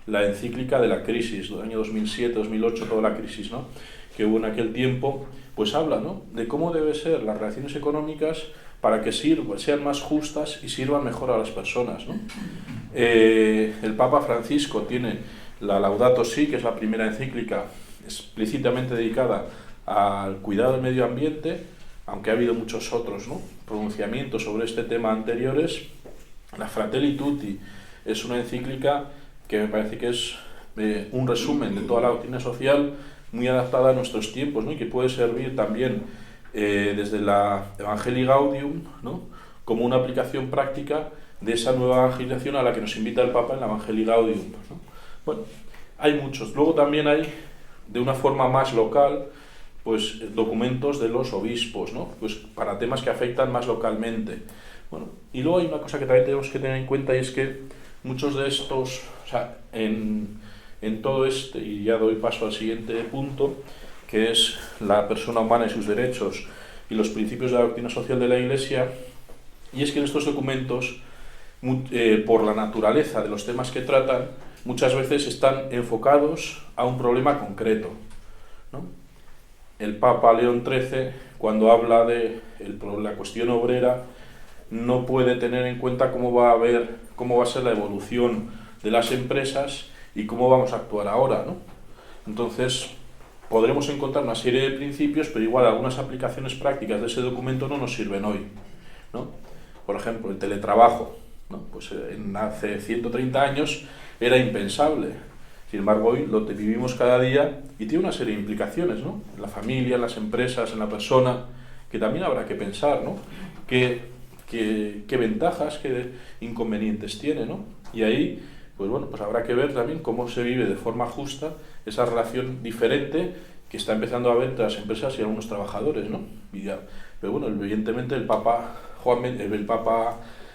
la encíclica de la crisis, del año 2007, 2008, toda la crisis, ¿no?, que hubo en aquel tiempo. Pues habla, ¿no?, de cómo deben ser las relaciones económicas para que sean más justas y sirvan mejor a las personas, ¿no? El Papa Francisco tiene la Laudato Si, que es la primera encíclica explícitamente dedicada al cuidado del medio ambiente, aunque ha habido muchos otros, ¿no?, pronunciamientos sobre este tema anteriores. La Fratelli Tutti es una encíclica que me parece que es un resumen de toda la doctrina social, muy adaptada a nuestros tiempos, ¿no?, y que puede servir también desde la Evangelii Gaudium, ¿no?, como una aplicación práctica de esa nueva evangelización a la que nos invita el Papa en la Evangelii Gaudium, ¿no? Bueno, hay muchos. Luego también hay, de una forma más local, pues, documentos de los obispos, ¿no?, pues, para temas que afectan más localmente. Bueno, y luego hay una cosa que también tenemos que tener en cuenta, y es que muchos de estos, o sea, en todo y ya doy paso al siguiente punto, que es la persona humana y sus derechos y los principios de la doctrina social de la Iglesia, Y es que en estos documentos, por la naturaleza de los temas que tratan, muchas veces están enfocados a un problema concreto, ¿no? El Papa León XIII, cuando habla de la cuestión obrera, no puede tener en cuenta cómo va a ser la evolución de las empresas y cómo vamos a actuar ahora, ¿no? Entonces, podremos encontrar una serie de principios, pero igual algunas aplicaciones prácticas de ese documento no nos sirven hoy, ¿no? Por ejemplo, el teletrabajo, ¿no? Pues hace 130 años era impensable. Sin embargo, hoy lo vivimos cada día y tiene una serie de implicaciones, ¿no? En la familia, en las empresas, en la persona, que también habrá que pensar, ¿no? ¿Qué ventajas, qué inconvenientes tiene, ¿no? Y ahí, pues bueno, pues habrá que ver también cómo se vive de forma justa esa relación diferente que está empezando a haber entre las empresas y algunos trabajadores, ¿no? Pero bueno, evidentemente el Papa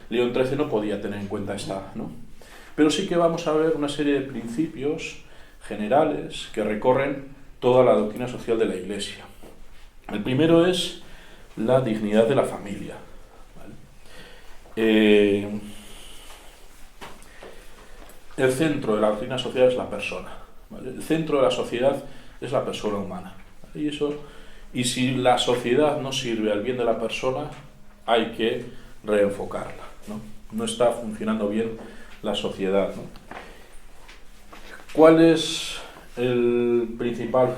León XIII no podía tener en cuenta esta, ¿no? Pero sí que vamos a ver una serie de principios generales que recorren toda la doctrina social de la Iglesia. El primero es la dignidad de la familia, ¿vale? El centro de la doctrina social es la persona, ¿vale? El centro de la sociedad es la persona humana, ¿vale? Y si la sociedad no sirve al bien de la persona, hay que reenfocarla, ¿no? No está funcionando bien la sociedad, ¿no? ¿Cuál es el principal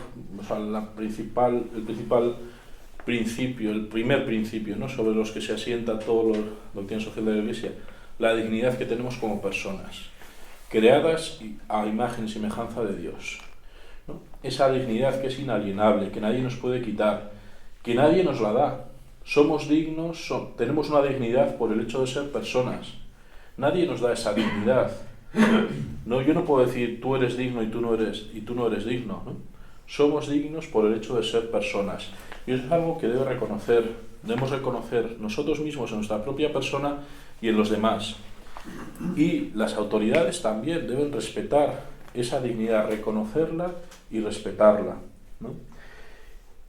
principio, el primer principio, ¿no?, sobre los que se asienta toda la doctrina social de la Iglesia? La dignidad que tenemos como personas, creadas a imagen y semejanza de Dios, ¿no? Esa dignidad que es inalienable, que nadie nos puede quitar, que nadie nos la da. Somos dignos, tenemos una dignidad por el hecho de ser personas. Nadie nos da esa dignidad. No, yo no puedo decir tú eres digno y tú no eres digno, ¿no? Somos dignos por el hecho de ser personas. Y eso es algo que debemos reconocer nosotros mismos en nuestra propia persona y en los demás. Y las autoridades también deben respetar esa dignidad, reconocerla y respetarla, ¿no?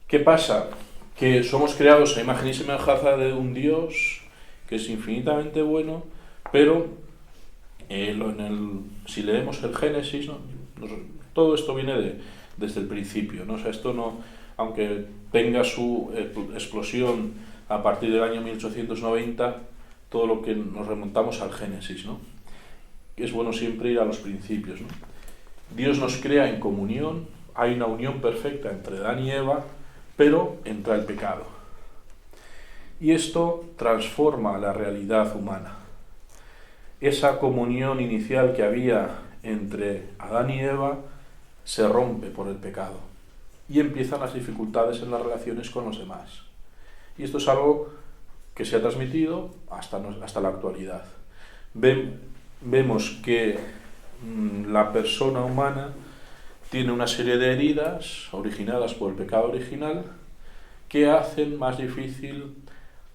¿Qué pasa? Que somos creados a imagen y semejanza de un Dios que es infinitamente bueno, pero si leemos el Génesis, ¿no?, todo esto viene desde el principio, ¿no? O sea, esto no, aunque tenga su explosión a partir del año 1890, todo lo que nos remontamos al Génesis, ¿no? Es bueno siempre ir a los principios, ¿no? Dios nos crea en comunión, hay una unión perfecta entre Adán y Eva, pero entra el pecado. Y esto transforma la realidad humana. Esa comunión inicial que había entre Adán y Eva se rompe por el pecado y empiezan las dificultades en las relaciones con los demás. Y esto es algo que se ha transmitido hasta la actualidad. Vemos que la persona humana tiene una serie de heridas originadas por el pecado original que hacen más difícil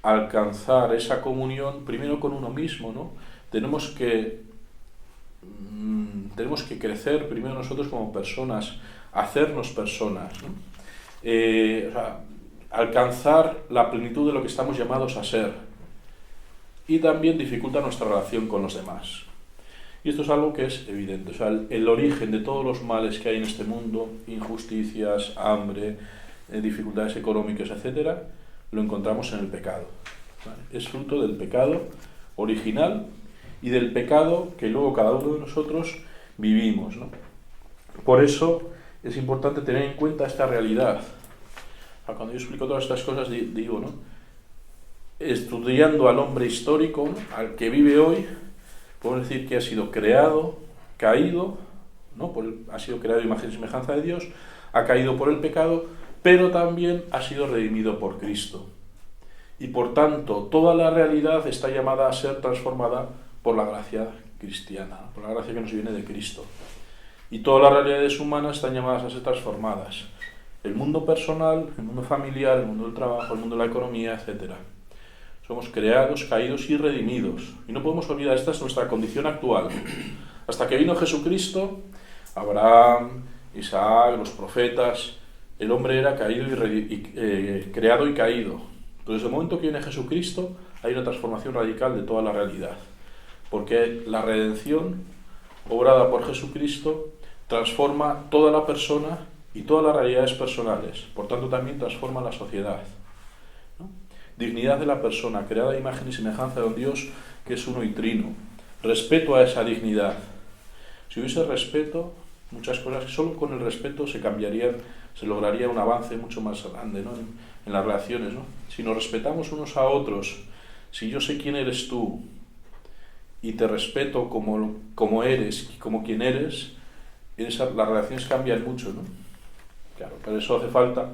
alcanzar esa comunión primero con uno mismo, ¿no? Tenemos que crecer primero nosotros como personas, hacernos personas, ¿no? Alcanzar la plenitud de lo que estamos llamados a ser, y también dificulta nuestra relación con los demás. Y esto es algo que es evidente. O sea, el origen de todos los males que hay en este mundo, injusticias, hambre, dificultades económicas, etc., lo encontramos en el pecado, ¿vale? Es fruto del pecado original y del pecado que luego cada uno de nosotros vivimos, ¿no? Por eso es importante tener en cuenta esta realidad. Cuando yo explico todas estas cosas, digo, ¿no?, estudiando al hombre histórico, ¿no?, al que vive hoy, podemos decir que ha sido creado, caído, ¿no?, ha sido creado imagen y semejanza de Dios, ha caído por el pecado, pero también ha sido redimido por Cristo. Y por tanto, toda la realidad está llamada a ser transformada por la gracia cristiana, por la gracia que nos viene de Cristo. Y todas las realidades humanas están llamadas a ser transformadas. El mundo personal, el mundo familiar, el mundo del trabajo, el mundo de la economía, etc. Somos creados, caídos y redimidos. Y no podemos olvidar, esta es nuestra condición actual. Hasta que vino Jesucristo, Abraham, Isaac, los profetas, el hombre era caído creado y caído. Pero desde el momento que viene Jesucristo, hay una transformación radical de toda la realidad. Porque la redención, obrada por Jesucristo, transforma toda la persona y todas las realidades personales. Por tanto, también transforma la sociedad, ¿no? Dignidad de la persona, creada a imagen y semejanza de un Dios que es uno y trino. Respeto a esa dignidad. Si hubiese respeto, muchas cosas, solo con el respeto se cambiarían, se lograría un avance mucho más grande, ¿no? en las relaciones, ¿no? Si nos respetamos unos a otros, si yo sé quién eres tú y te respeto como eres y como quien eres, las relaciones cambian mucho, ¿no? Claro, para eso hace falta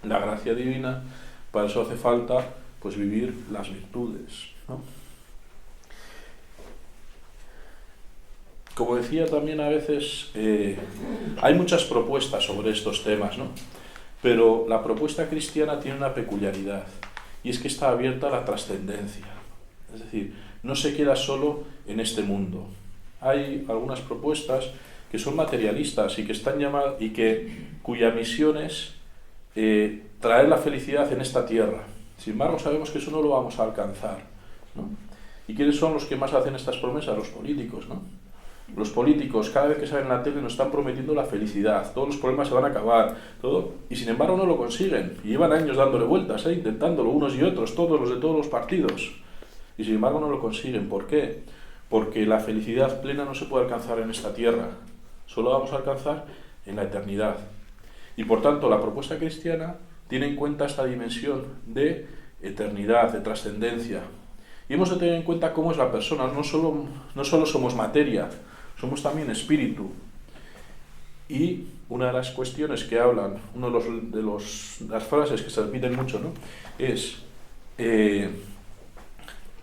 la gracia divina, para eso hace falta pues vivir las virtudes, ¿no? Como decía también, a veces hay muchas propuestas sobre estos temas, ¿no? Pero la propuesta cristiana tiene una peculiaridad, y es que está abierta a la trascendencia. Es decir, no se queda solo en este mundo. Hay algunas propuestas que son materialistas y que están llamadas y cuya misión es traer la felicidad en esta tierra. Sin embargo, sabemos que eso no lo vamos a alcanzar, ¿no? ¿Y quiénes son los que más hacen estas promesas? Los políticos, ¿no? Los políticos, cada vez que salen en la tele, nos están prometiendo la felicidad, todos los problemas se van a acabar, todo, y sin embargo no lo consiguen, y llevan años dándole vueltas, intentándolo unos y otros, todos los de todos los partidos, y sin embargo no lo consiguen. ¿Por qué? Porque la felicidad plena no se puede alcanzar en esta tierra, solo vamos a alcanzar en la eternidad. Y por tanto la propuesta cristiana tiene en cuenta esta dimensión de eternidad, de trascendencia. Y hemos de tener en cuenta cómo es la persona. No solo somos materia, somos también espíritu. Y una de las cuestiones que hablan, una de las frases que se repiten mucho, ¿no?, es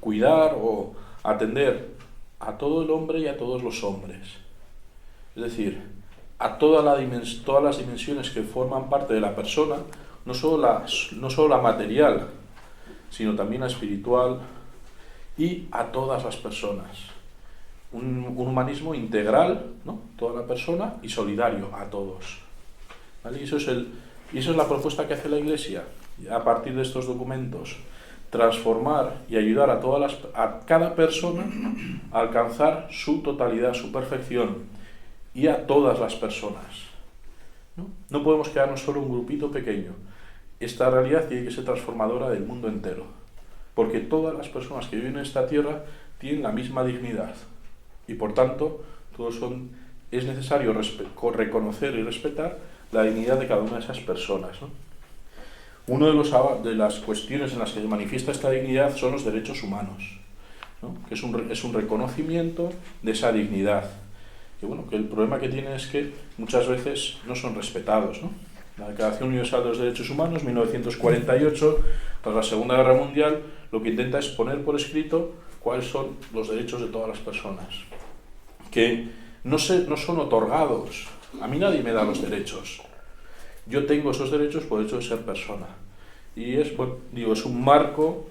cuidar o atender a todo el hombre y a todos los hombres. Es decir, a todas las dimensiones que forman parte de la persona, no solo la material, sino también la espiritual, y a todas las personas. Un humanismo integral, ¿no?, toda la persona, y solidario a todos, ¿vale? Y eso es la propuesta que hace la Iglesia, a partir de estos documentos, transformar y ayudar a cada persona a alcanzar su totalidad, su perfección, y a todas las personas, ¿no? No podemos quedarnos solo un grupito pequeño. Esta realidad tiene que ser transformadora del mundo entero, porque todas las personas que viven en esta tierra tienen la misma dignidad, y por tanto es necesario reconocer y respetar la dignidad de cada una de esas personas, ¿no? Una de las cuestiones en las que se manifiesta esta dignidad son los derechos humanos, ¿no?, que es un reconocimiento de esa dignidad, que el problema que tiene es que muchas veces no son respetados, ¿no? La Declaración Universal de los Derechos Humanos, 1948, tras la Segunda Guerra Mundial, lo que intenta es poner por escrito cuáles son los derechos de todas las personas, que no son otorgados. A mí nadie me da los derechos. Yo tengo esos derechos por el hecho de ser persona. Y es un marco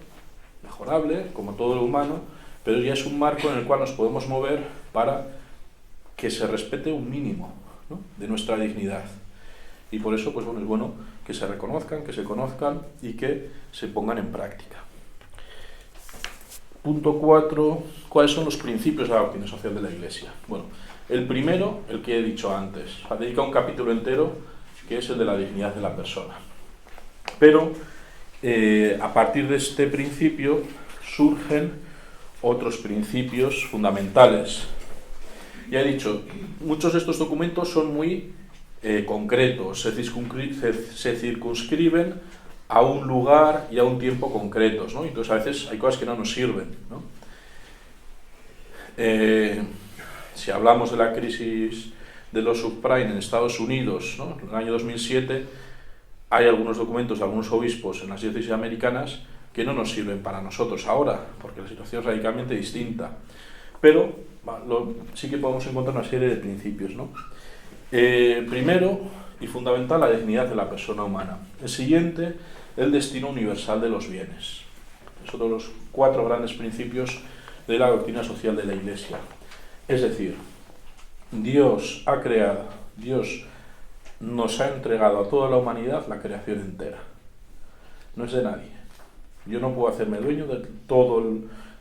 mejorable, como todo lo humano, pero ya es un marco en el cual nos podemos mover para que se respete un mínimo, ¿no?, de nuestra dignidad. Y por eso, es bueno que se reconozcan, que se conozcan y que se pongan en práctica. Punto 4. ¿Cuáles son los principios de la doctrina social de la Iglesia? Bueno, el primero, el que he dicho antes, dedica un capítulo entero, que es el de la dignidad de la persona. Pero a partir de este principio surgen otros principios fundamentales. Ya he dicho, muchos de estos documentos son muy concretos, se circunscriben a un lugar y a un tiempo concretos, ¿no? Entonces a veces hay cosas que no nos sirven, ¿no? Si hablamos de la crisis de los subprime en Estados Unidos, ¿no?, en el año 2007, hay algunos documentos de algunos obispos en las diócesis americanas que no nos sirven para nosotros ahora, porque la situación es radicalmente distinta. Pero sí que podemos encontrar una serie de principios, ¿no? Primero y fundamental, la dignidad de la persona humana. El siguiente, el destino universal de los bienes. Es otro de los 4 grandes principios de la doctrina social de la Iglesia. Es decir, Dios nos ha entregado a toda la humanidad la creación entera. No es de nadie. Yo no puedo hacerme dueño de todo.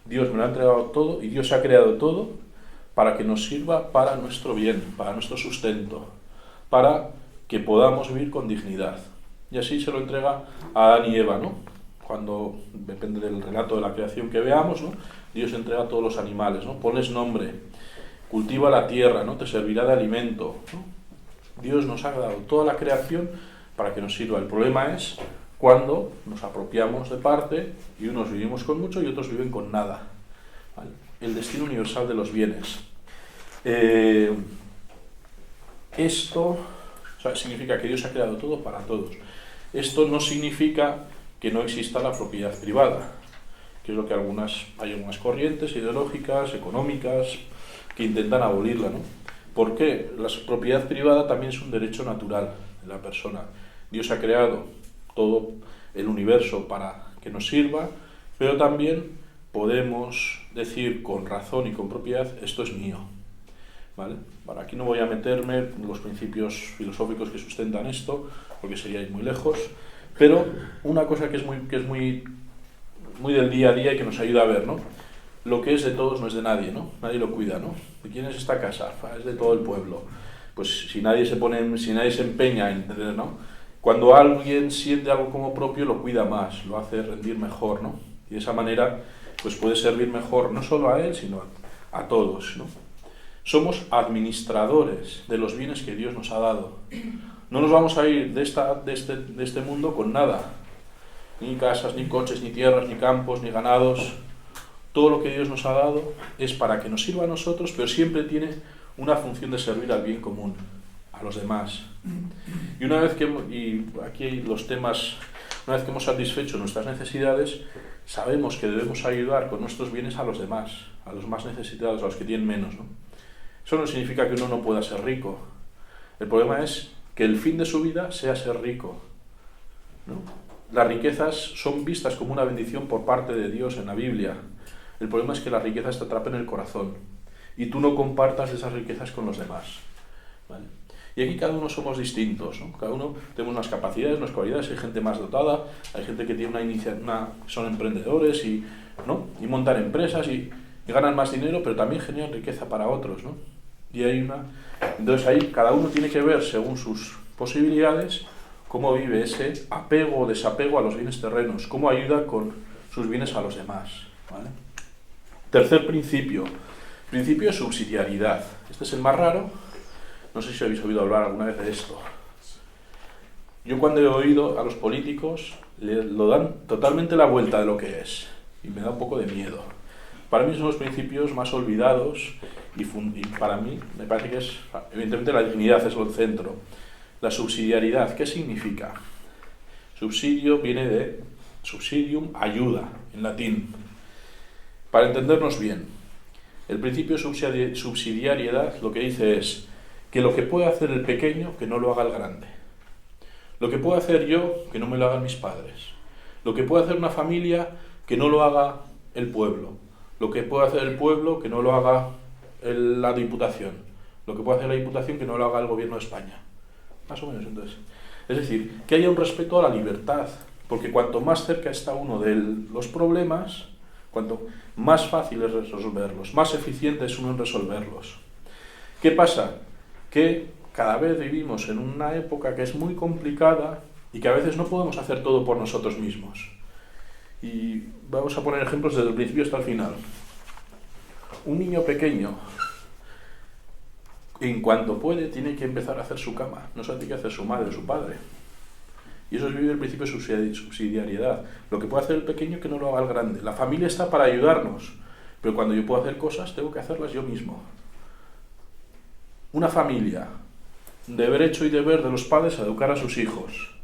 Dios me lo ha entregado todo y Dios ha creado todo para que nos sirva para nuestro bien, para nuestro sustento, para que podamos vivir con dignidad. Y así se lo entrega a Adán y Eva, ¿no? Cuando, depende del relato de la creación que veamos, ¿no? Dios entrega a todos los animales, ¿no? Ponles nombre, cultiva la tierra, ¿no? Te servirá de alimento, ¿no? Dios nos ha dado toda la creación para que nos sirva. El problema es cuando nos apropiamos de parte y unos vivimos con mucho y otros viven con nada, ¿vale? El destino universal de los bienes. Esto significa que Dios ha creado todo para todos. Esto no significa que no exista la propiedad privada, que es lo que hay algunas corrientes ideológicas, económicas, que intentan abolirla, ¿no? ¿Por qué? La propiedad privada también es un derecho natural de la persona. Dios ha creado todo el universo para que nos sirva, pero también podemos decir con razón y con propiedad, esto es mío, ¿vale? Bueno, aquí no voy a meterme en los principios filosóficos que sustentan esto, porque sería ir muy lejos, pero una cosa que es muy del día a día y que nos ayuda a ver, ¿no? Lo que es de todos no es de nadie, ¿no? Nadie lo cuida, ¿no? ¿De quién es esta casa? Es de todo el pueblo. Pues si nadie se empeña en entender, ¿no? Cuando alguien siente algo como propio, lo cuida más, lo hace rendir mejor, ¿no? Y de esa manera, pues puede servir mejor no solo a él, sino a todos, ¿no? Somos administradores de los bienes que Dios nos ha dado. No nos vamos a ir de este mundo con nada. Ni casas, ni coches, ni tierras, ni campos, ni ganados. Todo lo que Dios nos ha dado es para que nos sirva a nosotros, pero siempre tiene una función de servir al bien común, a los demás. Y una vez que hemos satisfecho nuestras necesidades, sabemos que debemos ayudar con nuestros bienes a los demás, a los más necesitados, a los que tienen menos, ¿no? Eso no significa que uno no pueda ser rico. El problema es que el fin de su vida sea ser rico, ¿no? Las riquezas son vistas como una bendición por parte de Dios en la Biblia. El problema es que las riquezas te atrapen el corazón y tú no compartas esas riquezas con los demás, ¿vale? Y aquí cada uno somos distintos, ¿no? Cada uno tenemos unas capacidades, unas cualidades. Hay gente más dotada, hay gente que tiene son emprendedores ¿no? Y montan empresas y ganan más dinero, pero también generan riqueza para otros, ¿no? Y entonces ahí cada uno tiene que ver según sus posibilidades cómo vive ese apego o desapego a los bienes terrenos, cómo ayuda con sus bienes a los demás, ¿vale? Tercer principio de subsidiariedad. Este es el más raro. No sé si habéis oído hablar alguna vez de esto. Yo cuando he oído a los políticos lo dan totalmente la vuelta de lo que es y me da un poco de miedo. Para mí son los principios más olvidados y para mí me parece que es, evidentemente la dignidad es el centro. La subsidiariedad, ¿qué significa? Subsidio viene de subsidium, ayuda, en latín. Para entendernos bien, el principio de subsidiariedad lo que dice es que lo que puede hacer el pequeño, que no lo haga el grande. Lo que puedo hacer yo, que no me lo hagan mis padres. Lo que puede hacer una familia, que no lo haga el pueblo. Lo que puede hacer el pueblo, que no lo haga la Diputación. Lo que puede hacer la Diputación, que no lo haga el Gobierno de España. Más o menos, entonces. Es decir, que haya un respeto a la libertad, porque cuanto más cerca está uno de los problemas, cuanto más fácil es resolverlos, más eficiente es uno en resolverlos. ¿Qué pasa? Que cada vez vivimos en una época que es muy complicada y que a veces no podemos hacer todo por nosotros mismos. Y vamos a poner ejemplos desde el principio hasta el final. Un niño pequeño, en cuanto puede, tiene que empezar a hacer su cama. No sabe qué hacer su madre o su padre. Y eso es vivir el principio de subsidiariedad. Lo que puede hacer el pequeño, que no lo haga el grande. La familia está para ayudarnos, pero cuando yo puedo hacer cosas, tengo que hacerlas yo mismo. Una familia, derecho y deber de los padres a educar a sus hijos.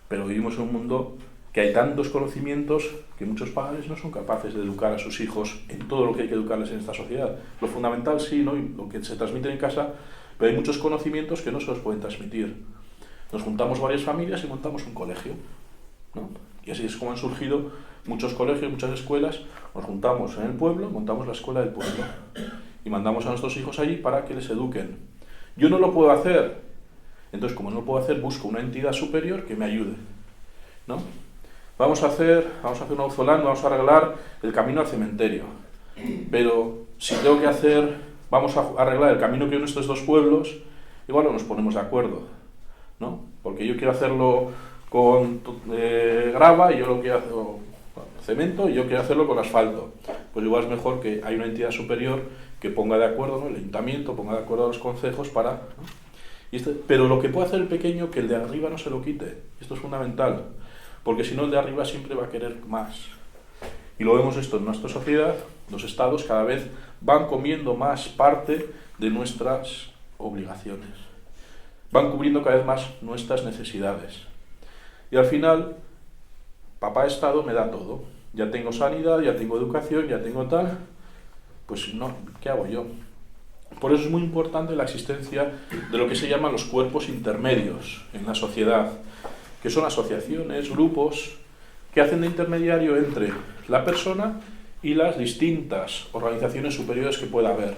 Pero vivimos en un mundo que hay tantos conocimientos que muchos padres no son capaces de educar a sus hijos en todo lo que hay que educarles en esta sociedad. Lo fundamental sí, ¿no? Y lo que se transmite en casa, pero hay muchos conocimientos que no se los pueden transmitir. Nos juntamos varias familias y montamos un colegio, ¿no? Y así es como han surgido muchos colegios, muchas escuelas. Nos juntamos en el pueblo, montamos la escuela del pueblo y mandamos a nuestros hijos allí para que les eduquen. Yo no lo puedo hacer, entonces como no lo puedo hacer, busco una entidad superior que me ayude, ¿no? vamos a hacer un auzolán, vamos a arreglar el camino al cementerio. Pero si tengo que vamos a arreglar el camino que une estos dos pueblos, igual no nos ponemos de acuerdo, ¿no? Porque yo quiero hacerlo con grava y yo lo quiero hacer con cemento y yo quiero hacerlo con asfalto. Pues igual es mejor que hay una entidad superior que ponga de acuerdo, ¿no? El ayuntamiento ponga de acuerdo a los concejos para, ¿no? Pero lo que puede hacer el pequeño, que el de arriba no se lo quite. Esto es fundamental, porque si no el de arriba siempre va a querer más. Y lo vemos esto en nuestra sociedad, los estados cada vez van comiendo más parte de nuestras obligaciones. Van cubriendo cada vez más nuestras necesidades. Y al final, papá Estado me da todo. Ya tengo sanidad, ya tengo educación, ya tengo tal. Pues no, ¿qué hago yo? Por eso es muy importante la existencia de lo que se llaman los cuerpos intermedios en la sociedad, que son asociaciones, grupos, que hacen de intermediario entre la persona y las distintas organizaciones superiores que pueda haber.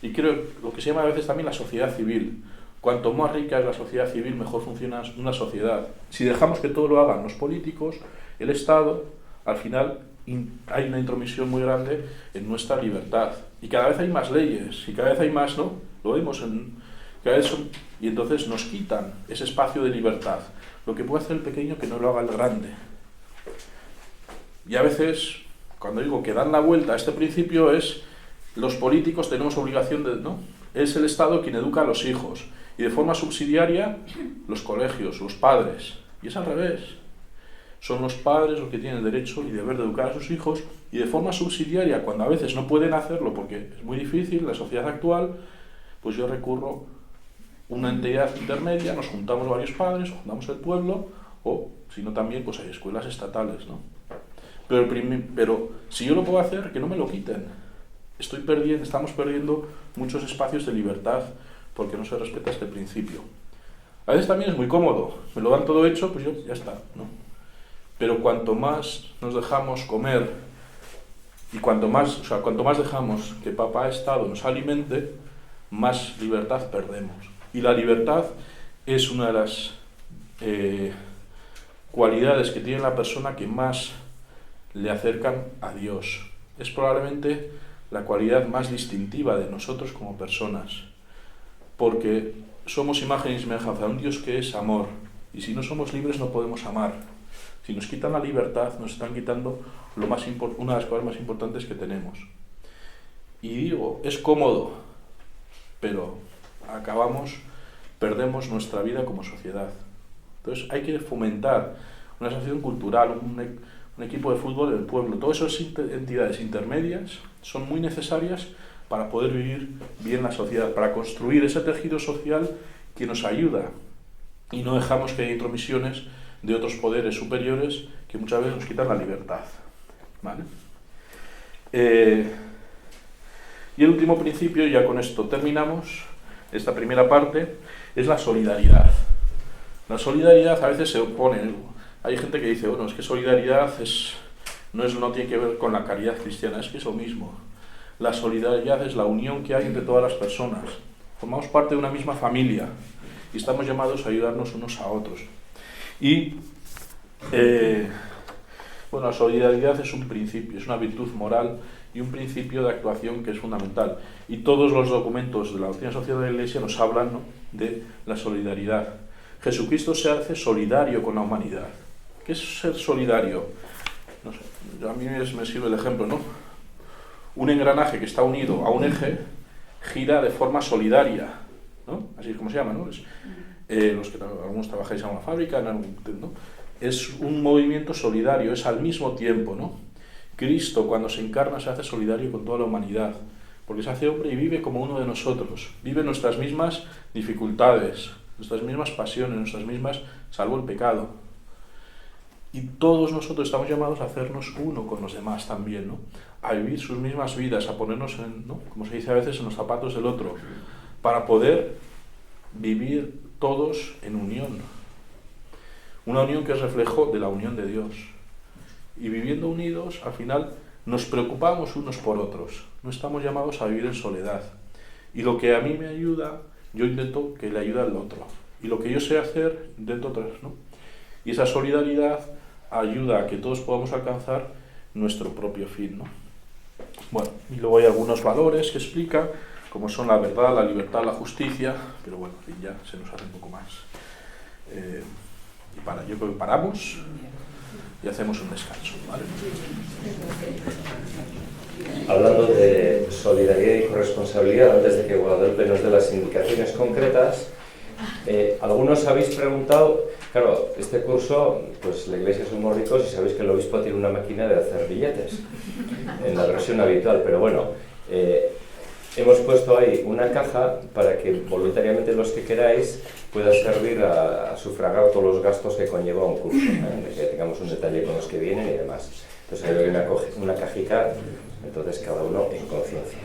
Y creo lo que se llama a veces también la sociedad civil. Cuanto más rica es la sociedad civil, mejor funciona una sociedad. Si dejamos que todo lo hagan los políticos, el Estado, al final hay una intromisión muy grande en nuestra libertad. Y cada vez hay más leyes, y cada vez hay más, ¿no? Lo vemos cada vez y entonces nos quitan ese espacio de libertad. Lo que puede hacer el pequeño que no lo haga el grande. Y a veces, cuando digo que dan la vuelta a este principio, es los políticos tenemos obligación de, ¿no? Es el Estado quien educa a los hijos. Y de forma subsidiaria, los colegios, los padres. Y es al revés. Son los padres los que tienen el derecho y deber de educar a sus hijos. Y de forma subsidiaria, cuando a veces no pueden hacerlo porque es muy difícil en la sociedad actual, pues yo recurro a una entidad intermedia, nos juntamos varios padres, juntamos el pueblo, o si no también, pues hay escuelas estatales, ¿no? Pero si yo lo puedo hacer, que no me lo quiten. Estamos perdiendo muchos espacios de libertad porque no se respeta este principio. A veces también es muy cómodo, me lo dan todo hecho, pues yo ya está, ¿no? Pero cuanto más nos dejamos comer y cuanto más dejamos que papá Estado nos alimente, más libertad perdemos. Y la libertad es una de las cualidades que tiene la persona que más le acercan a Dios. Es probablemente la cualidad más distintiva de nosotros como personas, porque somos imagen y semejanza de un Dios que es amor, y si no somos libres no podemos amar. Si nos quitan la libertad, nos están quitando una de las cosas más importantes que tenemos. Y digo, es cómodo, pero perdemos nuestra vida como sociedad. Entonces hay que fomentar una asociación cultural, un equipo de fútbol en el pueblo. Todas esas entidades intermedias son muy necesarias para poder vivir bien la sociedad, para construir ese tejido social que nos ayuda y no dejamos que haya intromisiones de otros poderes superiores que muchas veces nos quitan la libertad. ¿Vale? Y el último principio, y ya con esto terminamos esta primera parte, es la solidaridad. La solidaridad a veces se opone. Hay gente que dice, bueno, es que solidaridad no tiene que ver con la caridad cristiana, es que es lo mismo. La solidaridad es la unión que hay entre todas las personas. Formamos parte de una misma familia y estamos llamados a ayudarnos unos a otros. Y, la solidaridad es un principio, es una virtud moral y un principio de actuación que es fundamental. Y todos los documentos de la doctrina social de la Iglesia nos hablan, ¿no?, de la solidaridad. Jesucristo se hace solidario con la humanidad. ¿Qué es ser solidario? No sé, a mí me sirve el ejemplo, ¿no? Un engranaje que está unido a un eje gira de forma solidaria, ¿no? Así es como se llama, ¿no? Algunos trabajáis en una fábrica, ¿no? Es un movimiento solidario, es al mismo tiempo, ¿no? Cristo, cuando se encarna, se hace solidario con toda la humanidad, porque se hace hombre y vive como uno de nosotros, vive nuestras mismas dificultades, nuestras mismas pasiones, nuestras mismas, salvo el pecado. Y todos nosotros estamos llamados a hacernos uno con los demás también, ¿no? A vivir sus mismas vidas, a ponernos, ¿no?, como se dice a veces, en los zapatos del otro, para poder vivir todos en unión. Una unión que es reflejo de la unión de Dios. Y viviendo unidos, al final, nos preocupamos unos por otros. No estamos llamados a vivir en soledad. Y lo que a mí me ayuda, yo intento que le ayude al otro. Y lo que yo sé hacer, intento otras, ¿no? Y esa solidaridad ayuda a que todos podamos alcanzar nuestro propio fin, ¿no? Bueno, y luego hay algunos valores que explica, como son la verdad, la libertad, la justicia, pero bueno, ya se nos hace un poco más. Yo creo que paramos y hacemos un descanso, ¿vale? Hablando de solidaridad y corresponsabilidad, antes de que Guadalupe nos dé las indicaciones concretas, algunos habéis preguntado, claro, este curso, pues la iglesia somos ricos y sabéis que el obispo tiene una máquina de hacer billetes, en la versión habitual, pero bueno, hemos puesto ahí una caja para que voluntariamente los que queráis pueda servir a sufragar todos los gastos que conlleva un curso, que tengamos un detalle con los que vienen y demás. Entonces hay una cajica, entonces cada uno en conciencia.